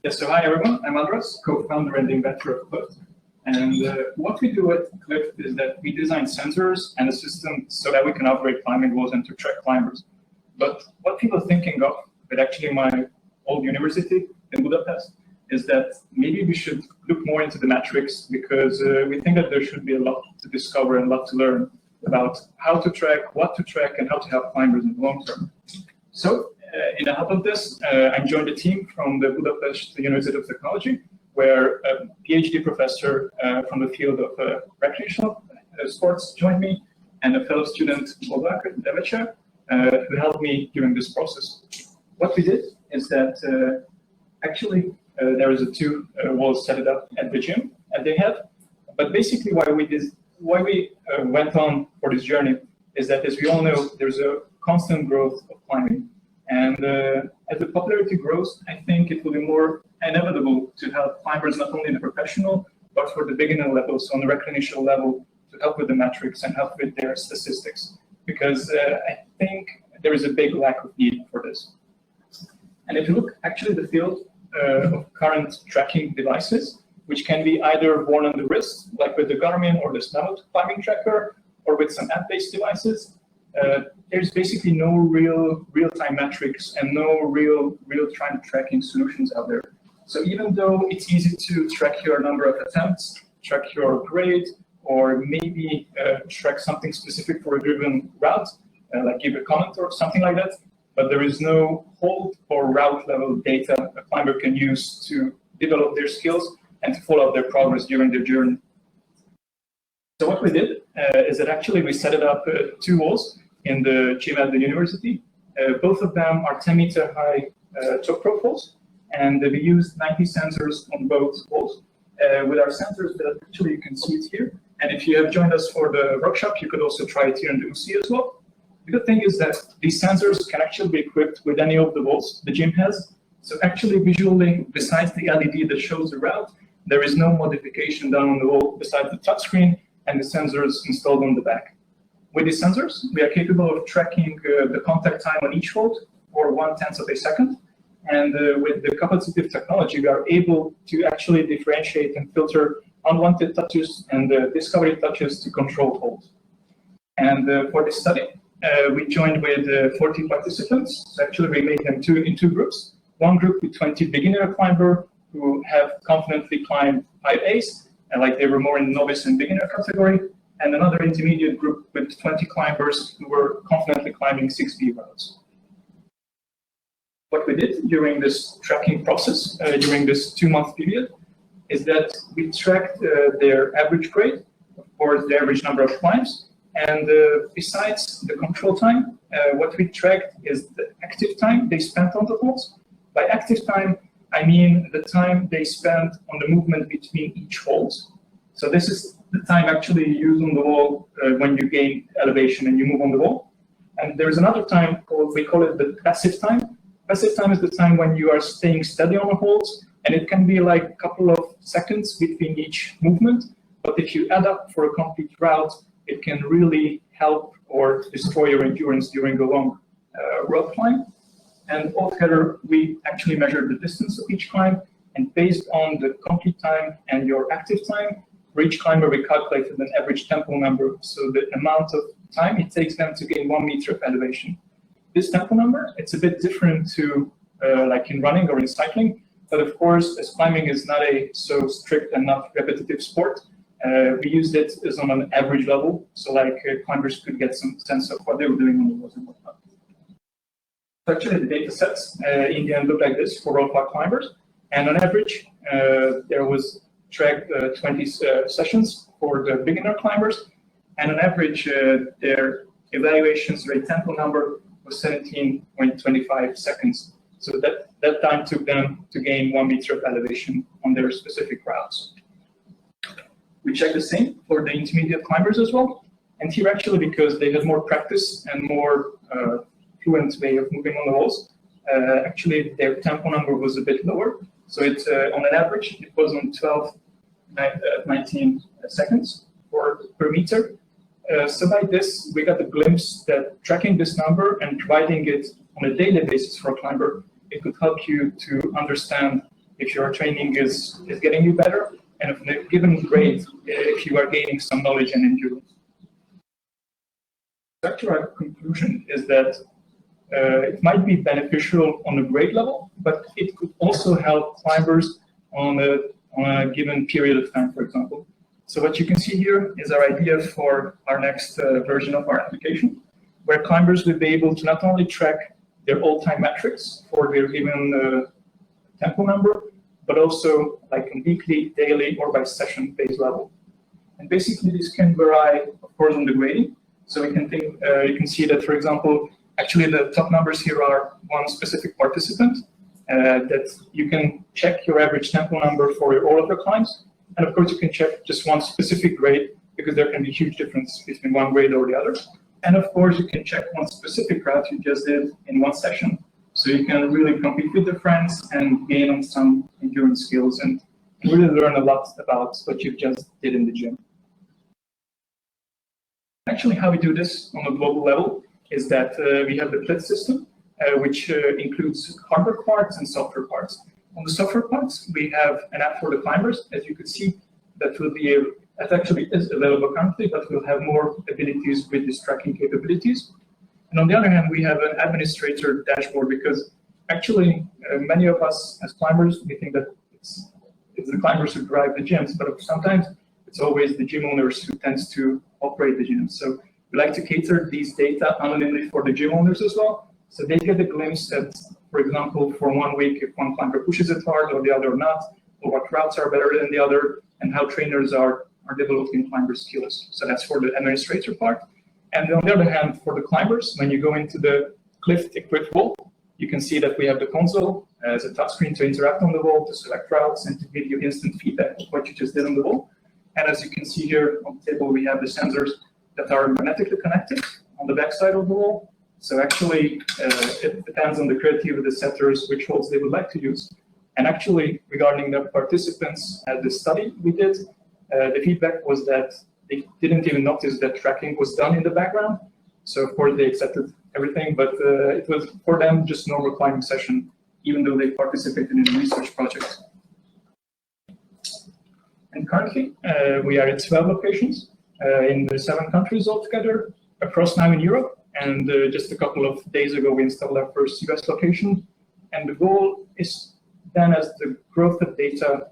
Yes, so hi everyone, I'm Andras, co-founder and inventor of Clift. And what we do at Clift is that we design sensors and a system so that we can operate climbing walls and to track climbers. But what people are thinking of, with actually my old university in Budapest, is that maybe we should look more into the metrics because we think that there should be a lot to discover and a lot to learn about how to track, what to track, and how to help climbers in the long term. So, in the help of this, I joined a team from the Budapest University of Technology, where a PhD professor from the field of recreational sports joined me, and a fellow student, Kokai, who helped me during this process. What we did is that actually there is a two walls set up at the gym that they have, but basically why we went on for this journey is that, as we all know, there's a constant growth of climbing. And as the popularity grows, I think it will be more inevitable to help climbers not only in the professional, but for the beginner level, so on the recreational level, to help with the metrics and help with their statistics. Because I think there is a big lack of need for this. And if you look actually at the field of current tracking devices, which can be either worn on the wrist, like with the Garmin or the Snout climbing tracker, or with some app-based devices, there's basically no real-time metrics and no real-time tracking solutions out there. So even though it's easy to track your number of attempts, track your grade, or maybe track something specific for a given route, like give a comment or something like that, but there is no hold or route level data a climber can use to develop their skills and to follow up their progress during their journey. So what we did is that actually we set it up two walls in the gym at the university. Both of them are 10-meter high top profiles, and we used 90 sensors on both walls. With our sensors, that actually you can see it here. And if you have joined us for the workshop, you could also try it here in the UC as well. The good thing is that these sensors can actually be equipped with any of the walls the gym has. So actually visually, besides the LED that shows the route, there is no modification done on the wall besides the touchscreen and the sensors installed on the back. With these sensors, we are capable of tracking the contact time on each hold for 1/10 of a second. And with the capacitive technology, we are able to actually differentiate and filter unwanted touches and discovery touches to control holds. And for this study, we joined with 40 participants. So actually, we made them in two groups. One group with 20 beginner climbers who have confidently climbed 5As, and like they were more in novice and beginner category, and another intermediate group with 20 climbers who were confidently climbing 6B routes. What we did during this tracking process, during this 2-month period, is that we tracked their average grade, of course, the average number of climbs, and besides the control time, what we tracked is the active time they spent on the holds. By active time, I mean the time they spent on the movement between each holds. So this is the time actually you use on the wall when you gain elevation and you move on the wall. And there's another time called, we call it the passive time. Passive time is the time when you are staying steady on the holds, and it can be like a couple of seconds between each movement. But if you add up for a complete route, it can really help or destroy your endurance during a long rope climb. And altogether, we actually measured the distance of each climb, and based on the complete time and your active time, for each climber, we calculated an average tempo number, so the amount of time it takes them to gain 1 meter of elevation. This tempo number, it's a bit different to like in running or in cycling, but of course, as climbing is not a so strict and not repetitive sport, we used it as on an average level, so like climbers could get some sense of what they were doing on the walls and whatnot. So actually, the data sets in the end look like this for road park climbers, and on average, there was tracked 20 sessions for the beginner climbers, and on average, their evaluations rate tempo number was 17.25 seconds. So that time took them to gain 1 meter of elevation on their specific routes. We checked the same for the intermediate climbers as well, and here actually, because they had more practice and more fluent way of moving on the walls, actually their tempo number was a bit lower. So it's on an average, it was on 19 seconds per meter. So by this, we got a glimpse that tracking this number and providing it on a daily basis for a climber, it could help you to understand if your training is getting you better, and if in a given grade, if you are gaining some knowledge and endurance. Actually, our conclusion is that it might be beneficial on a grade level, but it could also help climbers on a given period of time, for example. So what you can see here is our idea for our next version of our application, where climbers will be able to not only track their all-time metrics for their given tempo number, but also like a weekly, daily, or by session-based level. And basically, this can vary, of course, on the grading. So we can think, you can see that, for example, actually the top numbers here are one specific participant, that you can check your average tempo number for all of your climbs. And of course, you can check just one specific grade, because there can be huge difference between one grade or the other. And of course, you can check one specific route you just did in one session. So you can really compete with your friends and gain on some endurance skills and really learn a lot about what you just did in the gym. Actually, how we do this on a global level is that we have the PLIT system, which includes hardware parts and software parts. On the software parts, we have an app for the climbers. As you can see, that will be that actually is available currently, but we'll have more abilities with these tracking capabilities. And on the other hand, we have an administrator dashboard, because actually many of us as climbers, we think that it's the climbers who drive the gyms, but sometimes it's always the gym owners who tends to operate the gyms. So we like to cater these data anonymely for the gym owners as well. So they get a glimpse at, for example, for 1 week, if one climber pushes it hard or the other not, or what routes are better than the other, and how trainers are developing climber skills. So that's for the administrator part. And on the other hand, for the climbers, when you go into the Clift-equipped wall, you can see that we have the console as a touchscreen to interact on the wall, to select routes, and to give you instant feedback of what you just did on the wall. And as you can see here on the table, we have the sensors that are magnetically connected on the back side of the wall. So actually, it depends on the creativity of the setters which holds they would like to use. And actually, regarding the participants at the study we did, the feedback was that they didn't even notice that tracking was done in the background. So of course, they accepted everything, but it was for them just normal climbing session, even though they participated in a research project. And currently, we are at 12 locations in the 7 countries altogether, across now in Europe. And just a couple of days ago, we installed our first US location. And the goal is then, as the growth of data,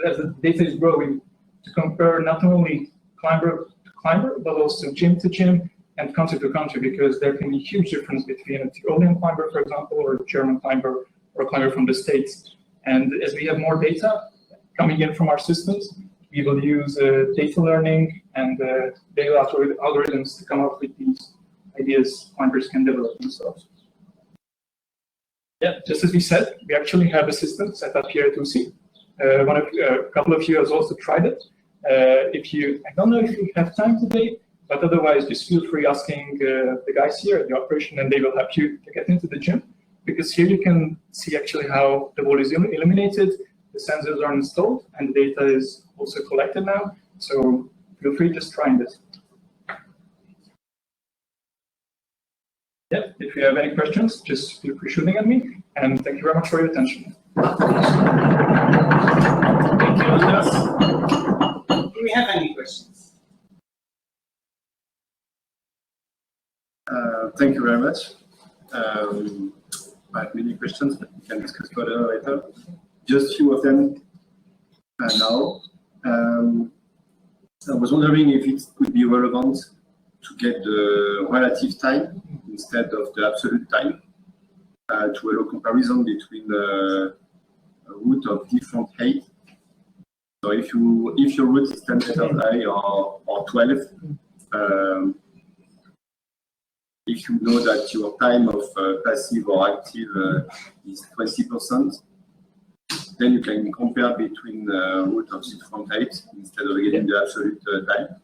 as the data is growing, to compare not only climber to climber, but also gym to gym and country to country, because there can be huge difference between a Tyrolean climber, for example, or a German climber, or a climber from the States. And as we have more data coming in from our systems, we will use data learning and data algorithms to come up with these ideas climbers can develop themselves. Yeah, just as we said, we actually have a system set up here at UC. A couple of you has also tried it. I don't know if you have time today, but otherwise just feel free asking the guys here at the operation, and they will help you to get into the gym. Because here you can see actually how the wall is illuminated, the sensors are installed, and the data is also collected now. So feel free just trying this. Yeah, if you have any questions, just feel free shooting at me. And thank you very much for your attention. Thank you, Andras. Do we have any questions? Thank you very much. I have many questions, but we can discuss further later. Just a few of them now. I was wondering if it could be relevant to get the relative time instead of the absolute time to allow comparison between the route of different height. So if your route is 10 meters high or 12, if you know that your time of passive or active is 20%, then you can compare between route of different heights instead of getting the absolute time.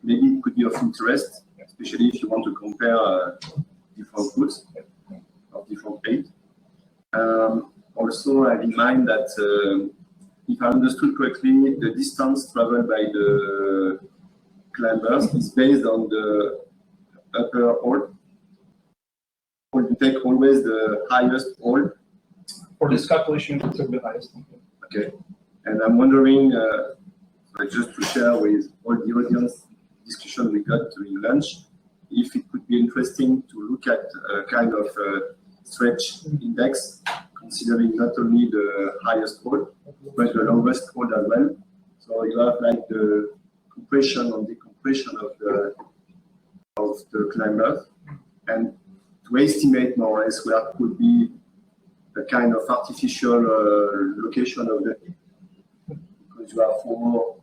Maybe it could be of interest, especially if you want to compare different routes of different height. Also, have in mind that if I understood correctly, the distance traveled by the climbers is based on the upper hold. Or you take always the highest hold. For this calculation, we took the highest. Okay. And I'm wondering, just to share with all the audience discussion we got during lunch, if it could be interesting to look at a kind of stretch index, considering not only the highest pole, but the longest pole as well. So you have like the compression and decompression of the climber, and to estimate more or less where could be a kind of artificial location of the hip, because you have four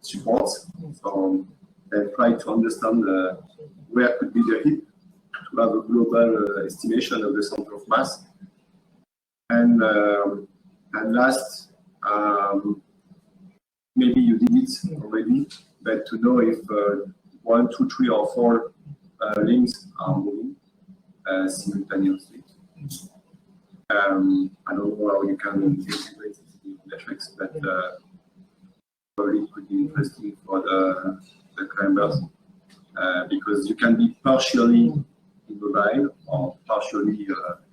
supports. So and try to understand where could be the hip to have a global estimation of the center of mass. And last, maybe you did it already, but to know if 1, 2, 3, or 4 limbs are moving simultaneously. I don't know how you can integrate it in metrics, but probably it could be interesting for the climbers because you can be partially immobile or partially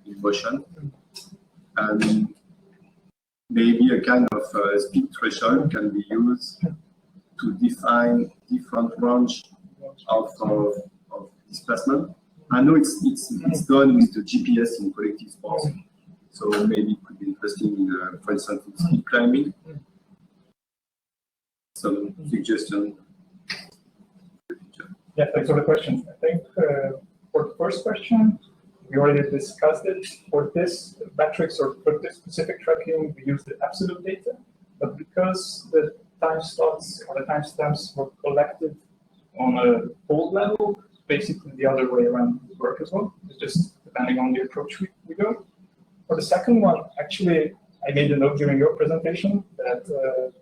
in motion, and maybe a kind of speed threshold can be used to define different range of displacement. I know it's done with the GPS in collective sports, so maybe it could be interesting in, for instance, in speed climbing. Some suggestion. Yeah, thanks for the question. I think for the first question, we already discussed it. For this metrics or for this specific tracking, we use the absolute data, but because the time slots or the timestamps were collected on a fold level, basically the other way around would work as well. It's just depending on the approach we go. For the second one, actually, I made a note during your presentation that the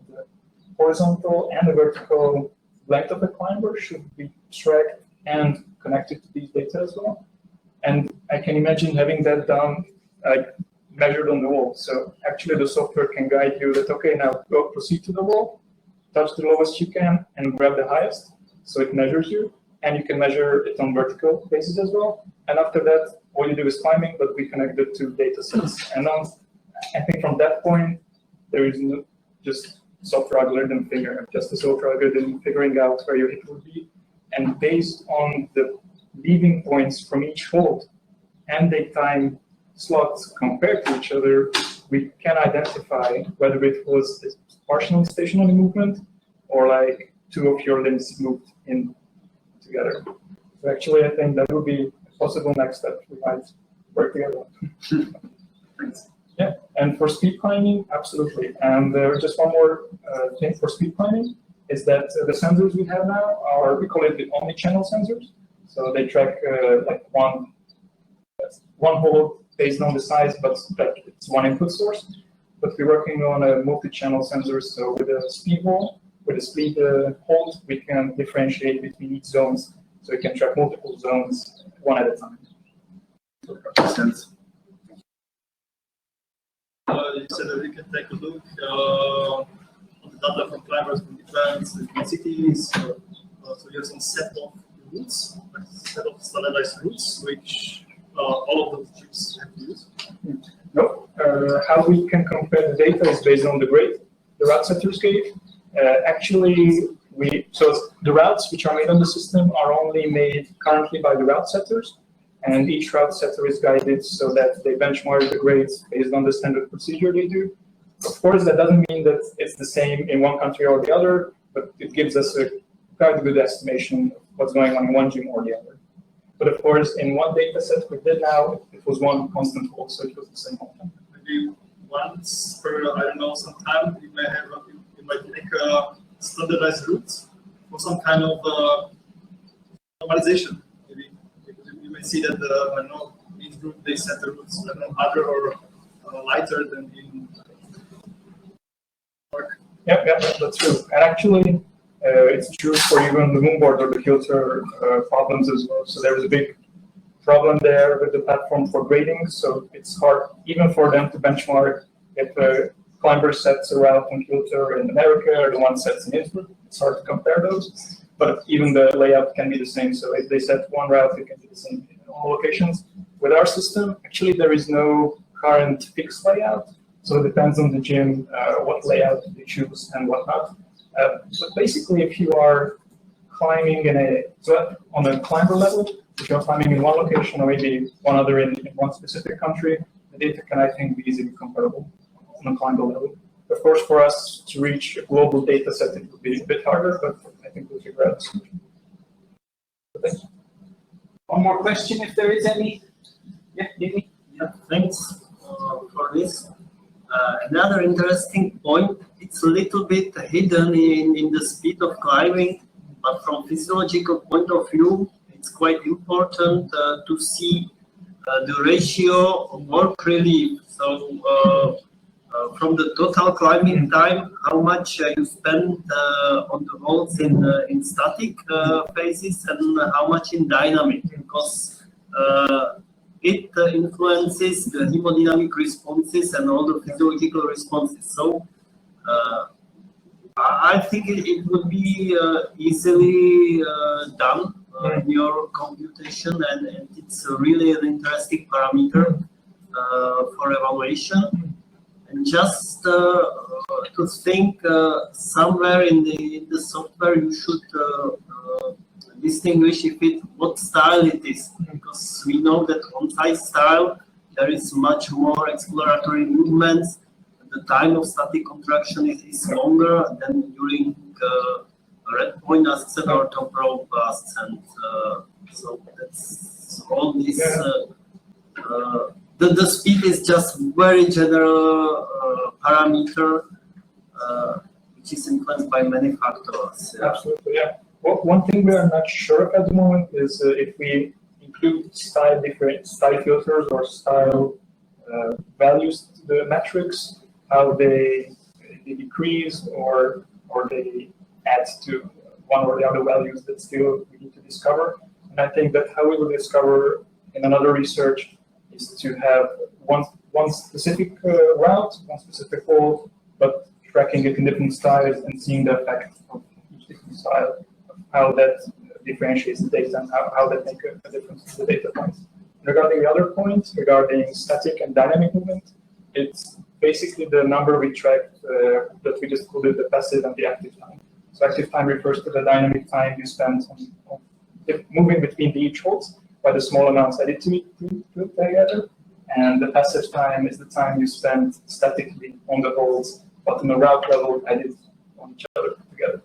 horizontal and the vertical length of the climber should be tracked and connected to these data as well. And I can imagine having that done, measured on the wall. So actually the software can guide you that, okay, now go proceed to the wall, touch the lowest you can, and grab the highest. So it measures you, and you can measure it on vertical basis as well. And after that, all you do is climbing, but we connect the two data sets. And now, I think from that point, there is no, just software algorithm figuring out where your hit would be. And based on the leaving points from each fold and the time slots compared to each other, we can identify whether it was a partial stationary movement or like two of your limbs moved in together. So actually, I think that would be a possible next step. We might work together. Thanks. Yeah, and for speed climbing, absolutely. And just one more thing for speed climbing is that the sensors we have now are, we call it the omni-channel sensors. So they track like one hole based on the size, but like it's one input source. But we're working on a multi-channel sensor. So with a speed wall, with a speed hold, we can differentiate between each zones. So we can track multiple zones one at a time. Makes sense. You said that we can take a look on the data from climbers from different cities. So you have some set of routes, like set of standardized routes, which all of those trips have to use. No, how we can compare the data is based on the grade the route setters gave. Actually, so the routes which are made on the system are only made currently by the route setters. And each route setter is guided so that they benchmark the grades based on the standard procedure they do. Of course, that doesn't mean that it's the same in one country or the other, but it gives us a quite good estimation of what's going on in one gym or the other. But of course, in one data set we did now, it was one constant hold, so it was the same whole time. Maybe once per, I don't know, some time, you might make a standardized route for some kind of normalization. You may see that I don't know, in Innsbruck they set the routes harder or lighter than in York. Yeah, that's true. And actually, it's true for even the moonboard or the filter problems as well. So there is a big problem there with the platform for grading. So it's hard even for them to benchmark if a climber sets a route on filter in America or the one sets in Innsbruck. It's hard to compare those. But even the layout can be the same. So if they set one route, it can be the same in all locations. With our system, actually, there is no current fixed layout. So it depends on the gym, what layout you choose and whatnot. But basically, if you are climbing on a climber level, if you're climbing in one location or maybe one other in one specific country, the data can, I think, be easily comparable on a climber level. Of course, for us to reach a global data set, it would be a bit harder, but I think we'll figure out a solution. Thanks. One more question, if there is any. Yeah, Dini? Yeah, thanks for this. Another interesting point, it's a little bit hidden in the speed of climbing, but from physiological point of view, it's quite important to see the ratio of work relief. So from the total climbing time, how much you spend on the holds in static phases and how much in dynamic, because it influences the hemodynamic responses and all the physiological responses. So I think it would be easily done in your computation, and it's really an interesting parameter for evaluation. And just to think somewhere in the software, you should distinguish what style it is, because we know that on site style there is much more exploratory movements. The time of static contraction is longer than during red point ascent or top rope ascent. So that's all this. The speed is just very general parameter, which is influenced by many factors. Absolutely, yeah. Well, one thing we are not sure of at the moment is if we include style filters or style values to the metrics, how they decrease or they add to one or the other values that still we need to discover. And I think that how we will discover in another research is to have one specific route, one specific hold, but tracking it in different styles and seeing the effect of each different style, how that differentiates the data and how that makes a difference in the data points. Regarding the other point, regarding static and dynamic movement, it's basically the number we tracked that we just called it the passive and the active time. So active time refers to the dynamic time you spend on moving between the each holds by the small amounts added together. And the passive time is the time you spend statically on the holds, but on the route level added on each other together.